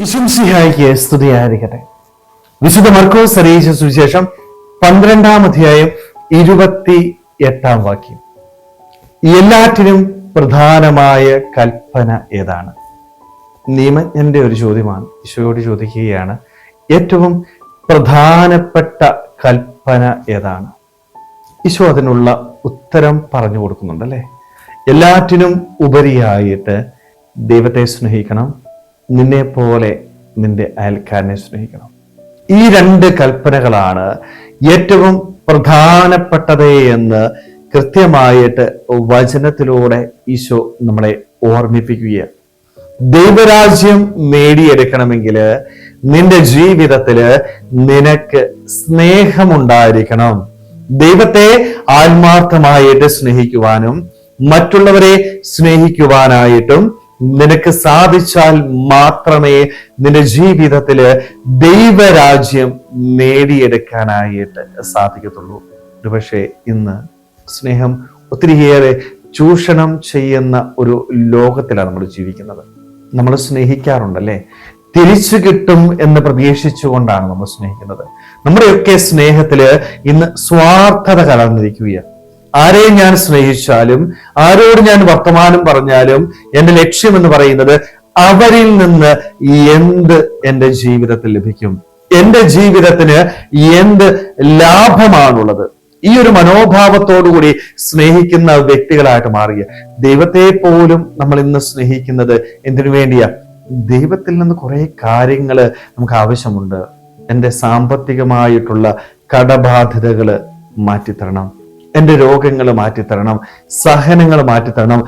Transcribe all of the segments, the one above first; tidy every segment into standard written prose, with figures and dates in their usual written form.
ഈശോമിശിഹായ്ക്ക് സ്തുതിയായിരിക്കട്ടെ. വിശുദ്ധ മർക്കോസ് അറിയിച്ച സുവിശേഷം 12-ാം അധ്യായം 28-ാം വാക്യം. എല്ലാറ്റിനും പ്രധാനമായ കൽപ്പന ഏതാണ്? നിയമജ്ഞന്റെ ഒരു ചോദ്യമാണ്. ഈശോയോട് ചോദിക്കുകയാണ്, ഏറ്റവും പ്രധാനപ്പെട്ട കൽപ്പന ഏതാണ്? ഈശോ അതിനുള്ള ഉത്തരം പറഞ്ഞു കൊടുക്കുന്നുണ്ടല്ലേ. എല്ലാറ്റിനും ഉപരിയായിട്ട് ദൈവത്തെ സ്നേഹിക്കണം, നിന്നെ പോലെ നിന്റെ അയൽക്കാരനെ സ്നേഹിക്കണം. ഈ രണ്ട് കൽപ്പനകളാണ് ഏറ്റവും പ്രധാനപ്പെട്ടത് എന്ന് കൃത്യമായിട്ട് വചനത്തിലൂടെ ഈശോ നമ്മളെ ഓർമ്മിപ്പിക്കുകയാണ്. ദൈവരാജ്യം നേടിയെടുക്കണമെങ്കിൽ നിന്റെ ജീവിതത്തില് നിനക്ക് സ്നേഹമുണ്ടായിരിക്കണം. ദൈവത്തെ ആത്മാർത്ഥമായിട്ട് സ്നേഹിക്കുവാനും മറ്റുള്ളവരെ സ്നേഹിക്കുവാനായിട്ടും നിനക്ക് സാധിച്ചാൽ മാത്രമേ നിന്റെ ജീവിതത്തില് ദൈവരാജ്യം നേടിയെടുക്കാനായിട്ട് സാധിക്കത്തുള്ളൂ. ഒരുപക്ഷെ ഇന്ന് സ്നേഹം ഒത്തിരിയേറെ ചൂഷണം ചെയ്യുന്ന ഒരു ലോകത്തിലാണ് നമ്മൾ ജീവിക്കുന്നത്. നമ്മൾ സ്നേഹിക്കാറുണ്ടല്ലേ, തിരിച്ചു കിട്ടും എന്ന് പ്രതീക്ഷിച്ചുകൊണ്ടാണ് നമ്മൾ സ്നേഹിക്കുന്നത്. നമ്മുടെയൊക്കെ സ്നേഹത്തില് ഇന്ന് സ്വാർത്ഥത കലർന്നിരിക്കുകയാണ്. ആരെയും ഞാൻ സ്നേഹിച്ചാലും ആരോട് ഞാൻ വർത്തമാനം പറഞ്ഞാലും എന്റെ ലക്ഷ്യം എന്ന് പറയുന്നത് അവരിൽ നിന്ന് എന്ത് എന്റെ ജീവിതത്തിൽ ലഭിക്കും, എന്റെ ജീവിതത്തിന് എന്ത് ലാഭമാണുള്ളത്. ഈ ഒരു മനോഭാവത്തോടുകൂടി സ്നേഹിക്കുന്ന വ്യക്തികളായിട്ട് മാറിയ ദൈവത്തെ പോലും നമ്മൾ ഇന്ന് സ്നേഹിക്കുന്നത് എന്തിനു വേണ്ടിയാ? ദൈവത്തിൽ നിന്ന് കുറെ കാര്യങ്ങള് നമുക്ക് ആവശ്യമുണ്ട്. എൻ്റെ സാമ്പത്തികമായിട്ടുള്ള കടബാധ്യതകള് മാറ്റിത്തരണം, എൻ്റെ രോഗങ്ങൾ മാറ്റിത്തരണം, സഹനങ്ങൾ മാറ്റിത്തരണം,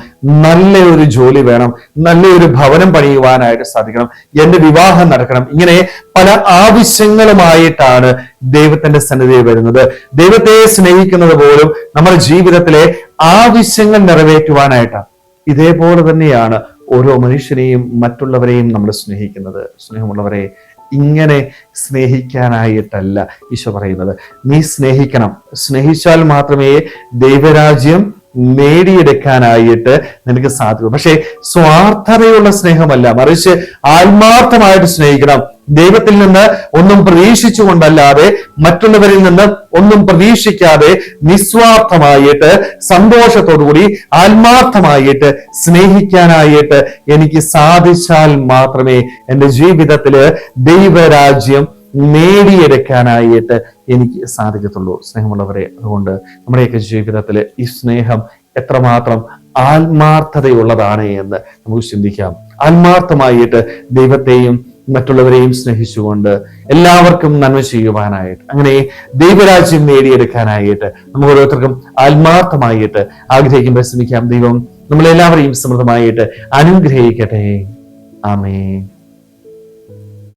നല്ലൊരു ജോലി വേണം, നല്ലൊരു ഭവനം പണിയുവാനായിട്ട് സാധിക്കണം, എൻ്റെ വിവാഹം നടക്കണം. ഇങ്ങനെ പല ആവശ്യങ്ങളുമായിട്ടാണ് ദൈവത്തിന്റെ സന്നിധിയിൽ വരുന്നത്. ദൈവത്തെ സ്നേഹിക്കുന്നത് പോലും നമ്മുടെ ജീവിതത്തിലെ ആവശ്യങ്ങൾ നിറവേറ്റുവാനായിട്ടാണ്. ഇതേപോലെ തന്നെയാണ് ഓരോ മനുഷ്യനെയും മറ്റുള്ളവരെയും നമ്മൾ സ്നേഹിക്കുന്നത്. സ്നേഹമുള്ളവരെ, ഇങ്ങനെ സ്നേഹിക്കാനായിട്ടല്ല ഈശോ പറയുന്നത്. നീ സ്നേഹിക്കണം. സ്നേഹിച്ചാൽ മാത്രമേ ദൈവരാജ്യം നേടിയെടുക്കാനായിട്ട് നിനക്ക് സാധിക്കൂ. പക്ഷെ സ്വാർത്ഥതയുള്ള സ്നേഹമല്ല, മറിച്ച് ആത്മാർത്ഥമായിട്ട് സ്നേഹിക്കണം. ദൈവത്തിൽ നിന്ന് ഒന്നും പ്രതീക്ഷിച്ചുകൊണ്ടല്ലാതെ, മറ്റുള്ളവരിൽ നിന്ന് ഒന്നും പ്രതീക്ഷിക്കാതെ നിസ്വാർത്ഥമായിട്ട് സന്തോഷത്തോടുകൂടി ആത്മാർത്ഥമായിട്ട് സ്നേഹിക്കാനായിട്ട് എനിക്ക് സാധിച്ചാൽ മാത്രമേ എൻ്റെ ജീവിതത്തില് ദൈവരാജ്യം നേടിയെടുക്കാനായിട്ട് എനിക്ക് സാധിക്കത്തുള്ളൂ. സ്നേഹമുള്ളവരെ, അതുകൊണ്ട് നമ്മുടെയൊക്കെ ജീവിതത്തിൽ ഈ സ്നേഹം എത്രമാത്രം ആത്മാർത്ഥതയുള്ളതാണ് എന്ന് നമുക്ക് ചിന്തിക്കാം. ആത്മാർത്ഥമായിട്ട് ദൈവത്തെയും മറ്റുള്ളവരെയും സ്നേഹിച്ചുകൊണ്ട് എല്ലാവർക്കും നന്മ ചെയ്യുവാനായിട്ട്, അങ്ങനെ ദൈവരാജ്യം നേടിയെടുക്കാനായിട്ട് നമുക്ക് ഓരോരുത്തർക്കും ആത്മാർത്ഥമായിട്ട് ആഗ്രഹിക്കുമ്പോൾ ശ്രമിക്കാം. ദൈവം നമ്മളെല്ലാവരെയും സമൃദ്ധമായിട്ട് അനുഗ്രഹിക്കട്ടെ. ആമേൻ.